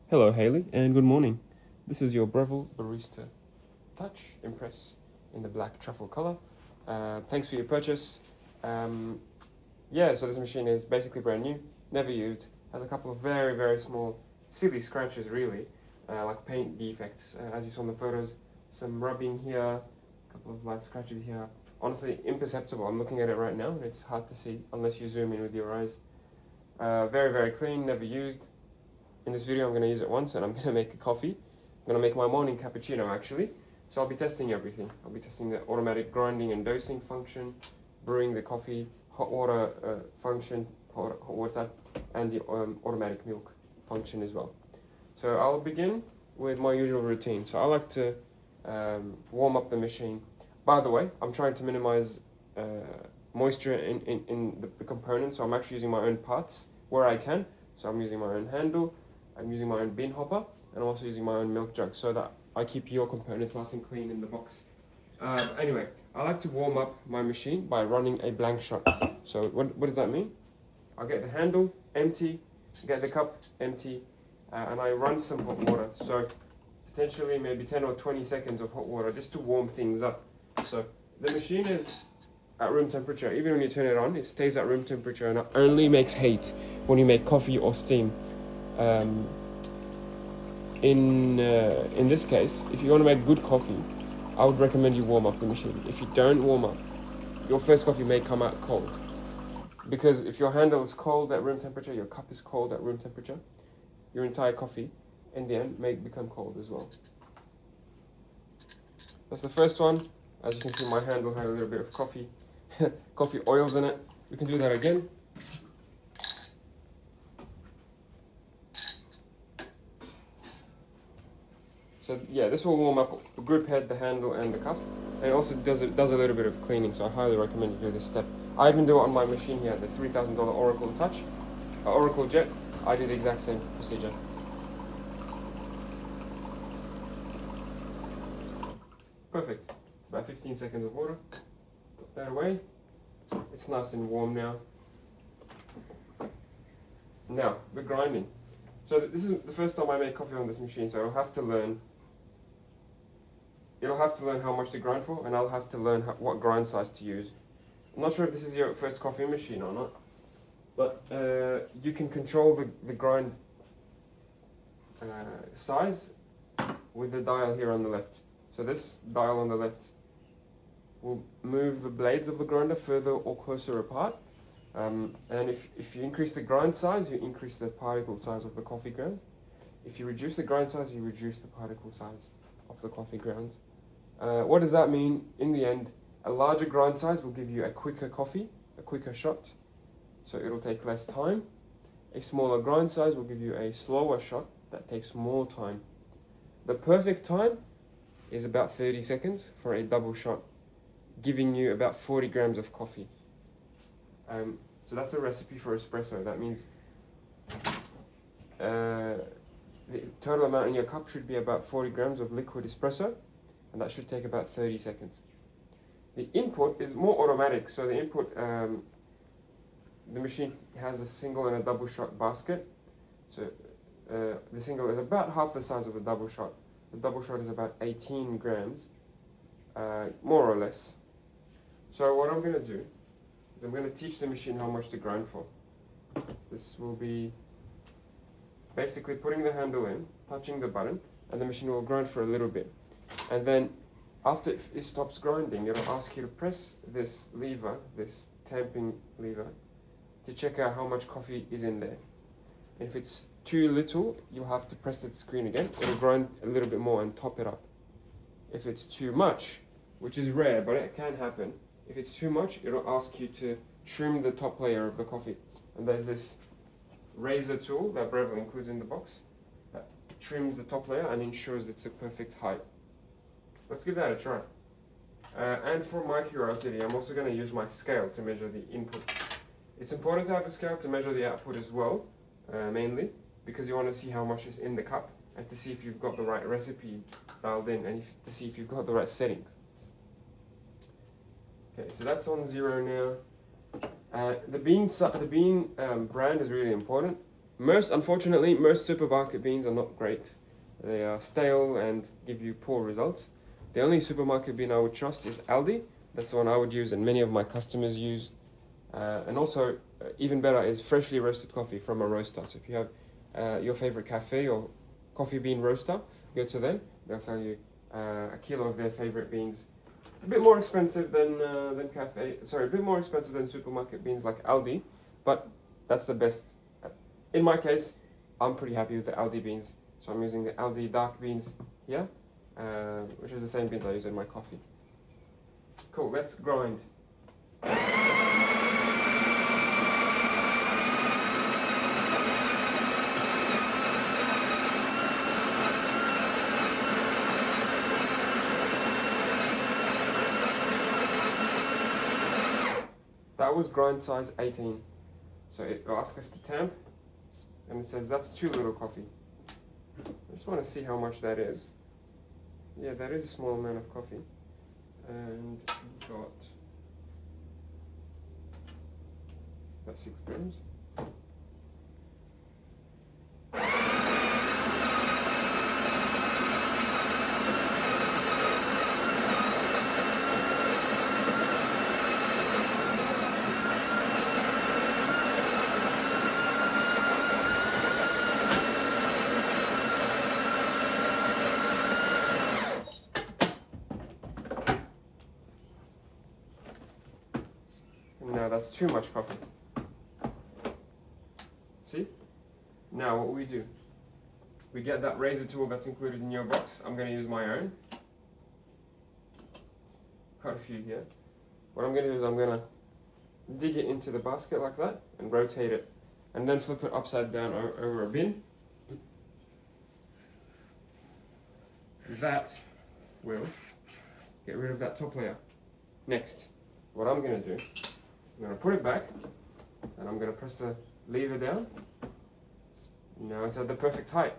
Hello Hayley and good morning. This is your Breville Barista Touch Impress in the black truffle color. Thanks for your purchase. So this machine is basically brand new, never used, has a couple of very small silly scratches really, like paint defects. As you saw in the photos, some rubbing here, a couple of light scratches here. Honestly imperceptible. I'm looking at it right now and it's hard to see unless you zoom in with your eyes. Very clean, never used. In this video I'm going to use it once and I'm going to make a coffee. I'm going to make my morning cappuccino actually. So I'll be testing everything. I'll be testing the automatic grinding and dosing function, brewing the coffee, hot water function, hot water type, and the automatic milk function as well. So I'll begin with my usual routine. So I like to warm up the machine. By the way, I'm trying to minimize moisture in the components, so I'm actually using my own parts where I can. So I'm using my own handle, I'm using my own bean hopper, and I'm also using my own milk jug so that I keep your components nice and clean in the box. Anyway, I like to warm up my machine by running a blank shot. So what does that mean? I'll get the handle empty, get the cup empty, and I run some hot water. So potentially maybe 10 or 20 seconds of hot water just to warm things up. So the machine is at room temperature. Even when you turn it on, it stays at room temperature and it only makes heat when you make coffee or steam. In this case, if you want to make good coffee, I would recommend you warm up the machine. If you don't warm up, your first coffee may come out cold. Because if your handle is cold at room temperature, your cup is cold at room temperature, your entire coffee, in the end, may become cold as well. That's the first one. As you can see, my handle had a little bit of coffee oils in it. We can do that again. So yeah, this will warm up the grip head, the handle, and the cup. And it also does a little bit of cleaning, so I highly recommend you do this step. I even do it on my machine here, the $3,000 Oracle Touch, Oracle Jet. I do the exact same procedure. Perfect. It's about 15 seconds of water. Put that away. It's nice and warm now. Now, the grinding. So this is the first time I make coffee on this machine, so I'll have to learn. It'll have to learn how much to grind for, and I'll have to learn what grind size to use. I'm not sure if this is your first coffee machine or not, but you can control the grind size with the dial here on the left. So this dial on the left will move the blades of the grinder further or closer apart. And if you increase the grind size, you increase the particle size of the coffee ground. If you reduce the grind size, you reduce the particle size of the coffee ground. What does that mean? In the end, a larger grind size will give you a quicker coffee, a quicker shot, so it'll take less time. A smaller grind size will give you a slower shot that takes more time. The perfect time is about 30 seconds for a double shot, giving you about 40 grams of coffee. So that's a recipe for espresso. That means the total amount in your cup should be about 40 grams of liquid espresso, and that should take about 30 seconds. The input is more automatic, so the input, the machine has a single and a double shot basket. So the single is about half the size of the double shot. The double shot is about 18 grams, more or less. So what I'm going to do is I'm going to teach the machine how much to grind for. This will be basically putting the handle in, touching the button, and the machine will grind for a little bit. And then after it stops grinding, it'll ask you to press this lever, this tamping lever, to check out how much coffee is in there. If it's too little, you'll have to press the screen again. It'll grind a little bit more and top it up. If it's too much, which is rare, but it can happen, if it's too much, it'll ask you to trim the top layer of the coffee. And there's this razor tool that Breville includes in the box that trims the top layer and ensures it's a perfect height. Let's give that a try. And for my curiosity, I'm also going to use my scale to measure the input. It's important to have a scale to measure the output as well, mainly, because you want to see how much is in the cup and to see if you've got the right recipe dialed in and to see if you've got the right settings. Okay, so that's on 0 now. The bean brand is really important. Unfortunately, most supermarket beans are not great. They are stale and give you poor results. The only supermarket bean I would trust is Aldi. That's the one I would use and many of my customers use. And also, even better is freshly roasted coffee from a roaster. So if you have your favorite cafe or coffee bean roaster, go to them. They'll sell you a kilo of their favorite beans. A bit more expensive than a bit more expensive than supermarket beans like Aldi, but that's the best. In my case, I'm pretty happy with the Aldi beans. So I'm using the Aldi dark beans here, which is the same beans I use in my coffee. Cool, let's grind. That was grind size 18. So it will ask us to temp, and it says that's too little coffee. I just want to see how much that is. Yeah, that is a small amount of coffee. And we've got about 6 grams. No, that's too much coffee. See? Now what we do, we get that razor tool that's included in your box. I'm going to use my own. Cut a few here. What I'm going to do is I'm going to dig it into the basket like that and rotate it, and then flip it upside down over a bin. That will get rid of that top layer. Next, what I'm going to do, I'm going to put it back, and I'm going to press the lever down. Now it's at the perfect height.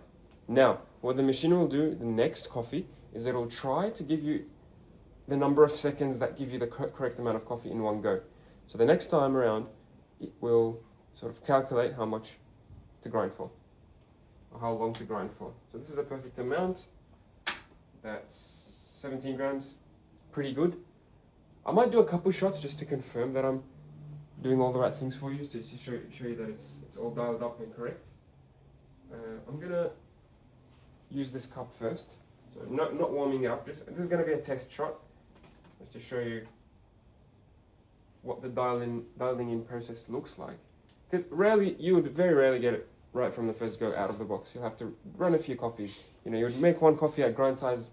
Now, what the machine will do, the next coffee, is it'll try to give you the number of seconds that give you the correct amount of coffee in one go. So the next time around, it will sort of calculate how much to grind for, or how long to grind for. So this is the perfect amount. That's 17 grams, pretty good. I might do a couple shots just to confirm that I'm doing all the right things for you, to show you that it's all dialed up and correct. I'm gonna use this cup first, so not warming it up. This is gonna be a test shot, just to show you what the dialing in process looks like. Because you would very rarely get it right from the first go out of the box. You'll have to run a few coffees. You know, you'd make one coffee at grind size,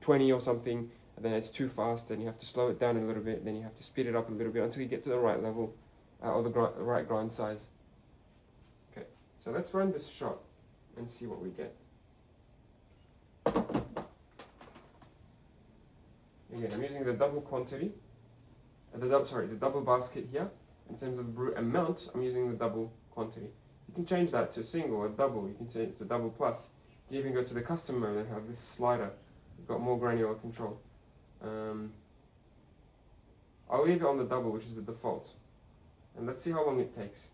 20 or something, and then it's too fast, and you have to slow it down a little bit, then you have to speed it up a little bit until you get to the right level, or the right grind size. Okay, so let's run this shot and see what we get. Again, I'm using the double quantity, the double basket here. In terms of the brew amount, I'm using the double quantity. You can change that to a single or double. You can change it to double plus. You can even go to the custom mode and have this slider. You've got more granular control. I'll leave it on the double, which is the default. And let's see how long it takes.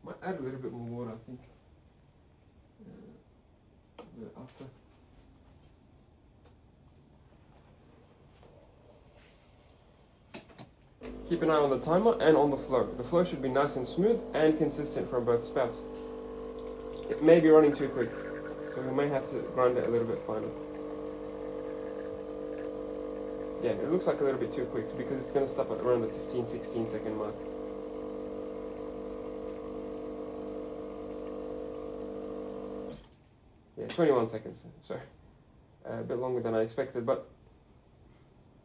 Might add a little bit more water, I think. After. Keep an eye on the timer and on the flow. The flow should be nice and smooth and consistent from both spouts. It may be running too quick, so we may have to grind it a little bit finer. Yeah, it looks like a little bit too quick because it's going to stop at around the 15-16 second mark. Yeah, 21 seconds, so a bit longer than I expected, but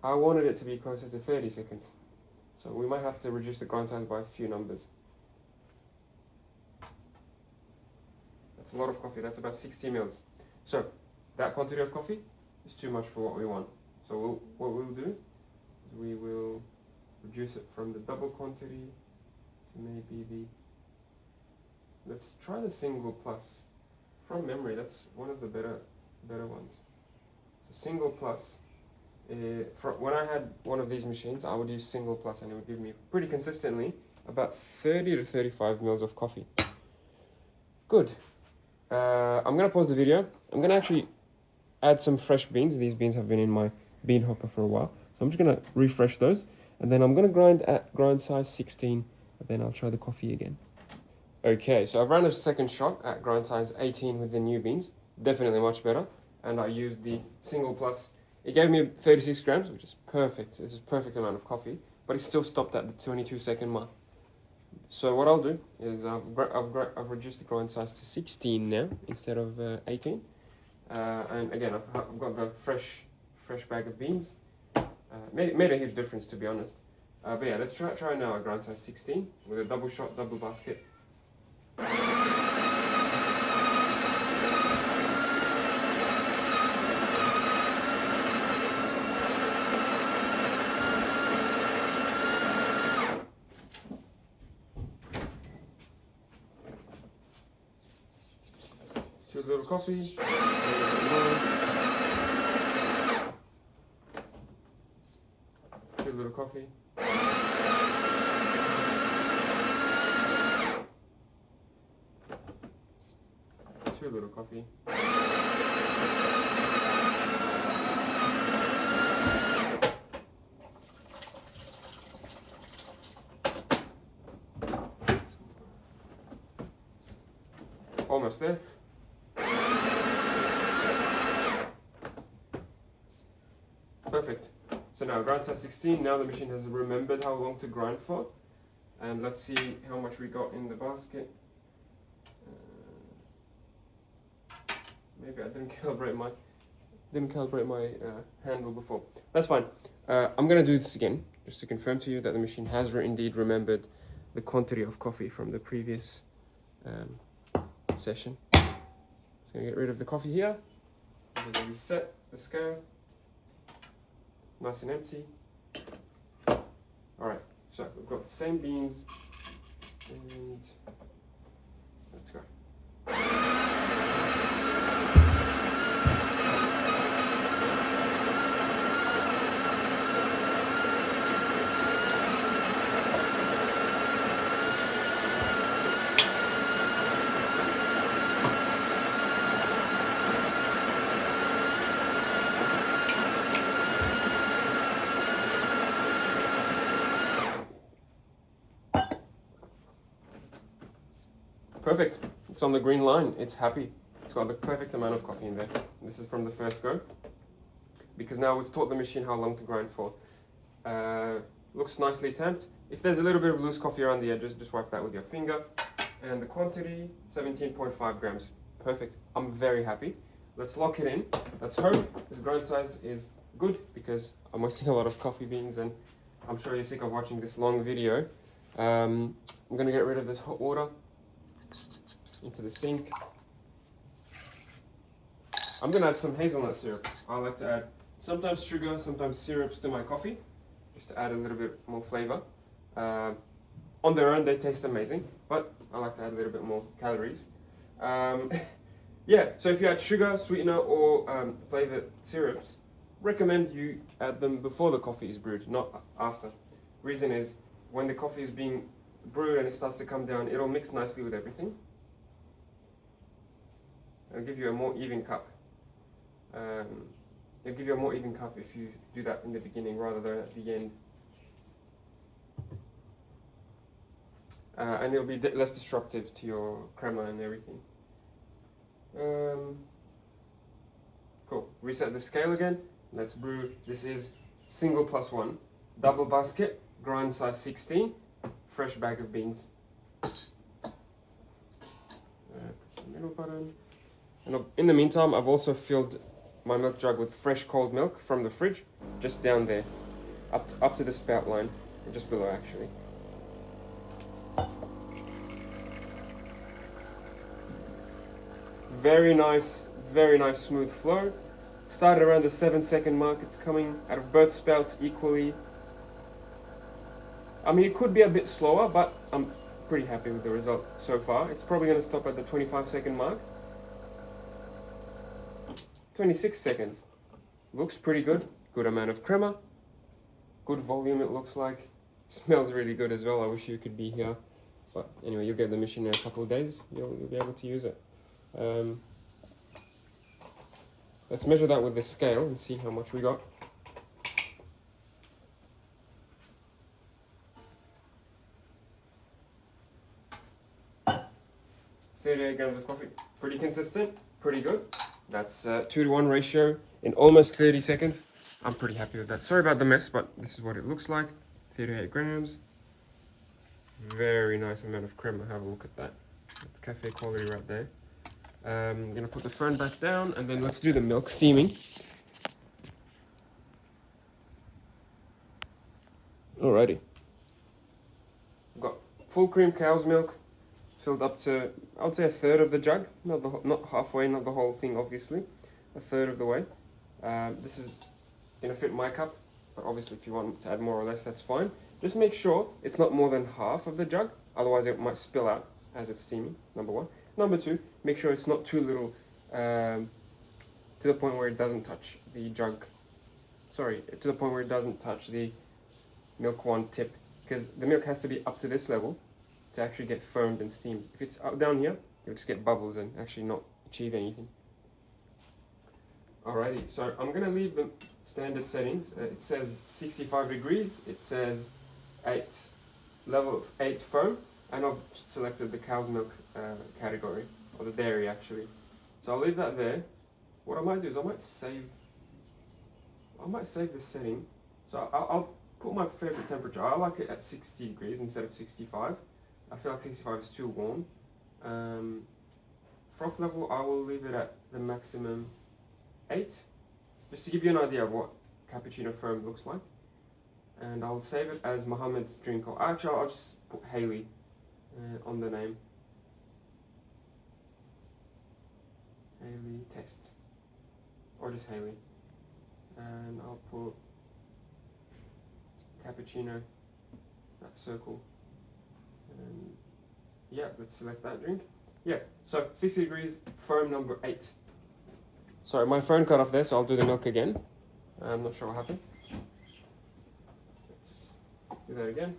I wanted it to be closer to 30 seconds. So we might have to reduce the grind size by a few numbers. That's a lot of coffee, that's about 60 mils. So that quantity of coffee is too much for what we want. So what we'll do is we will reduce it from the double quantity to maybe let's try the single plus. From memory, that's one of the better ones. So single plus, when I had one of these machines, I would use single plus and it would give me pretty consistently about 30 to 35 mils of coffee. Good. I'm going to pause the video. I'm going to actually add some fresh beans. These beans have been in my bean hopper for a while. So I'm just going to refresh those. And then I'm going to grind at grind size 16. And then I'll try the coffee again. Okay, so I've run a second shot at grind size 18 with the new beans. Definitely much better. And I used the single plus. It gave me 36 grams, which is perfect. It's a perfect amount of coffee. But it still stopped at the 22-second mark. So what I'll do is I've reduced the grind size to 16 now instead of 18. And again, I've got the fresh bag of beans. Made a huge difference, to be honest. But yeah, let's try now a grind size 16 with a double shot, double basket. Two little coffee. Two little coffee. Two little coffee. Almost there. Perfect. So now grind size 16. Now the machine has remembered how long to grind for. And let's see how much we got in the basket. Maybe I didn't calibrate my handle before. That's fine. I'm gonna do this again just to confirm to you that the machine has indeed remembered the quantity of coffee from the previous session. Just gonna get rid of the coffee here. I'm gonna reset the scale. Nice and empty. Alright, so we've got the same beans and let's go. Perfect. It's on the green line. It's happy. It's got the perfect amount of coffee in there. This is from the first go. Because now we've taught the machine how long to grind for. Looks nicely tamped. If there's a little bit of loose coffee around the edges, just wipe that with your finger. And the quantity, 17.5 grams. Perfect. I'm very happy. Let's lock it in. Let's hope this grind size is good because I'm wasting a lot of coffee beans and I'm sure you're sick of watching this long video. I'm going to get rid of this hot water into the sink. I'm going to add some hazelnut syrup. I like to add sometimes sugar, sometimes syrups to my coffee, just to add a little bit more flavor. On their own, they taste amazing, but I like to add a little bit more calories. Yeah, so if you add sugar, sweetener, or flavored syrups, recommend you add them before the coffee is brewed, not after. Reason is, when the coffee is being brewed and it starts to come down, it'll mix nicely with everything. It'll give you a more even cup. It'll give you a more even cup if you do that in the beginning rather than at the end. And it'll be less disruptive to your crema and everything. Cool. Reset the scale again. Let's brew. This is single plus one, double basket, grind size 16, fresh bag of beans. Press the middle button. And in the meantime, I've also filled my milk jug with fresh cold milk from the fridge, just down there, up to the spout line, or just below actually. Very nice smooth flow. Started around the 7-second mark. It's coming out of both spouts equally. I mean, it could be a bit slower, but I'm pretty happy with the result so far. It's probably going to stop at the 25-second mark. 26 seconds. Looks pretty good. Good amount of crema. Good volume it looks like. Smells really good as well. I wish you could be here. But anyway, you'll get the machine in a couple of days. You'll be able to use it. Let's measure that with the scale and see how much we got. $38 grams of coffee. Pretty consistent, pretty good. That's 2-to-1 ratio in almost 30 seconds. I'm pretty happy with that. Sorry about the mess, but this is what it looks like. 38 grams. Very nice amount of crema. Have a look at that. That's cafe quality right there. I'm gonna put the phone back down and then let's do the milk steaming. Alrighty. I've got full cream cow's milk filled up to, I would say, a third of the jug. Not halfway, not the whole thing, obviously. A third of the way. This is gonna fit my cup, but obviously if you want to add more or less, that's fine. Just make sure it's not more than half of the jug, otherwise it might spill out as it's steaming, number one. Number two, make sure it's not too little to the point where it doesn't touch the jug. Sorry, to the point where it doesn't touch the milk wand tip, because the milk has to be up to this level to actually get foamed and steamed. If it's up down here, you'll just get bubbles and actually not achieve anything. Alrighty, so I'm gonna leave the standard settings. It says 65 degrees, it says level 8 foam, and I've selected the cow's milk category, or the dairy actually. So I'll leave that there. What I might do is I might save this setting. So I'll put my favorite temperature. I like it at 60 degrees instead of 65. I feel like 65 is too warm. Froth level, I will leave it at the maximum 8, just to give you an idea of what cappuccino foam looks like. And I'll save it as Mohammed's drink, or actually I'll just put Hayley on the name. Hayley test, or just Hayley. And I'll put cappuccino, that circle. And yeah, let's select that drink. Yeah, so 60 degrees, foam number 8. Sorry, my phone cut off there, so I'll do the milk again. I'm not sure what happened. Let's do that again.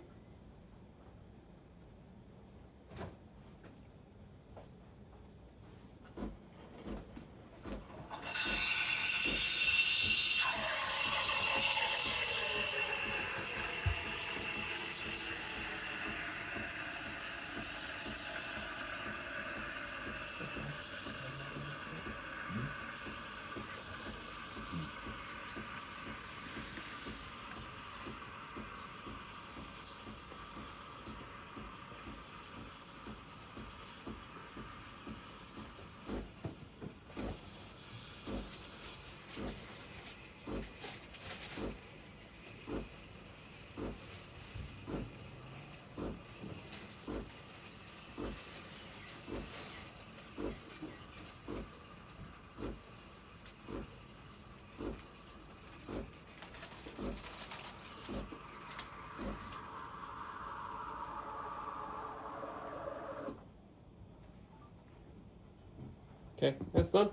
Okay, that's done.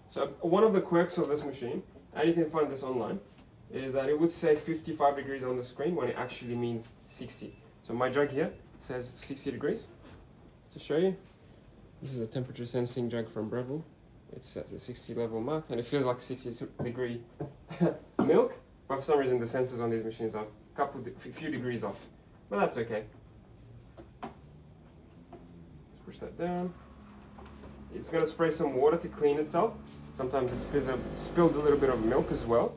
So one of the quirks of this machine, and you can find this online, is that it would say 55 degrees on the screen when it actually means 60. So my jug here says 60 degrees. To show you, this is a temperature sensing jug from Breville. It's at the 60 level mark, and it feels like 60 degree milk, but for some reason the sensors on these machines are a few degrees off, but that's okay. Push that down. It's going to spray some water to clean itself. Sometimes it spills a little bit of milk as well.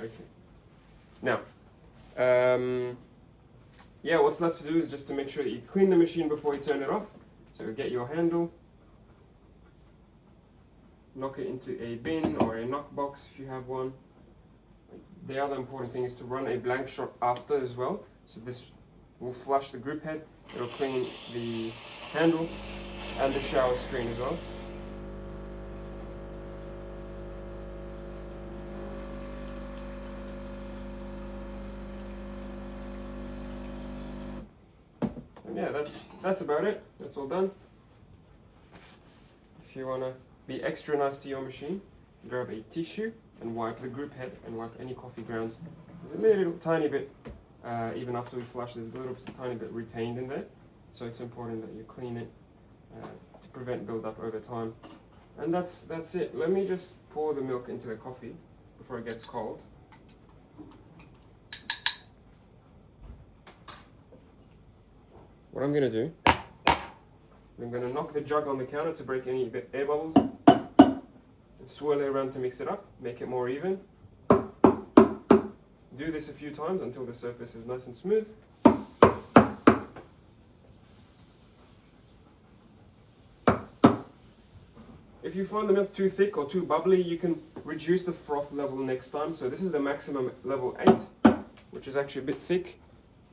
Okay. Now, yeah, what's left to do is just to make sure that you clean the machine before you turn it off. So get your handle, knock it into a bin or a knock box if you have one. The other important thing is to run a blank shot after as well. So this will flush the group head, it'll clean the handle and the shower screen as well. And yeah, that's about it. That's all done. If you want to be extra nice to your machine, grab a tissue and wipe the group head and wipe any coffee grounds. There's a little tiny bit, even after we flush, there's a little tiny bit retained in there. So it's important that you clean it to prevent build-up over time. And that's it. Let me just pour the milk into the coffee before it gets cold. What I'm going to do, I'm going to knock the jug on the counter to break any air bubbles and swirl it around to mix it up, make it more even. Do this a few times until the surface is nice and smooth. If you find the milk too thick or too bubbly, you can reduce the froth level next time. So this is the maximum level 8, which is actually a bit thick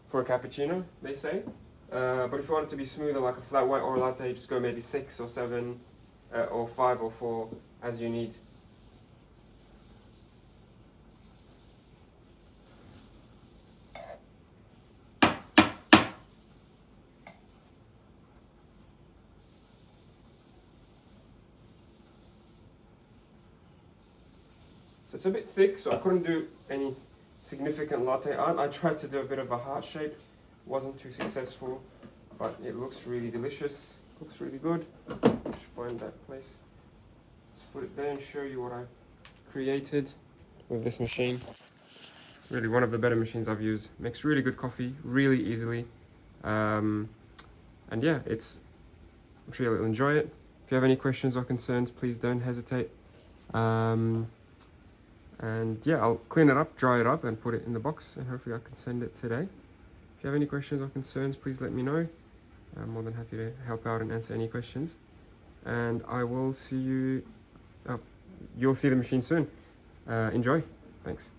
for a cappuccino, they say. But if you want it to be smoother like a flat white or a latte, just go maybe 6 or 7 or 5 or 4 as you need. So it's a bit thick, so I couldn't do any significant latte art. I tried to do a bit of a heart shape, wasn't too successful, but it looks really delicious, looks really good. Just find that place. Let's put it there and show you what I created with this machine. Really one of the better machines I've used. Makes really good coffee, really easily. And yeah, I'm sure you'll enjoy it. If you have any questions or concerns, please don't hesitate. And yeah, I'll clean it up, dry it up, and put it in the box, and hopefully I can send it today. If you have any questions or concerns, please let me know. I'm more than happy to help out and answer any questions. And I will see you, you'll see the machine soon. Enjoy. Thanks.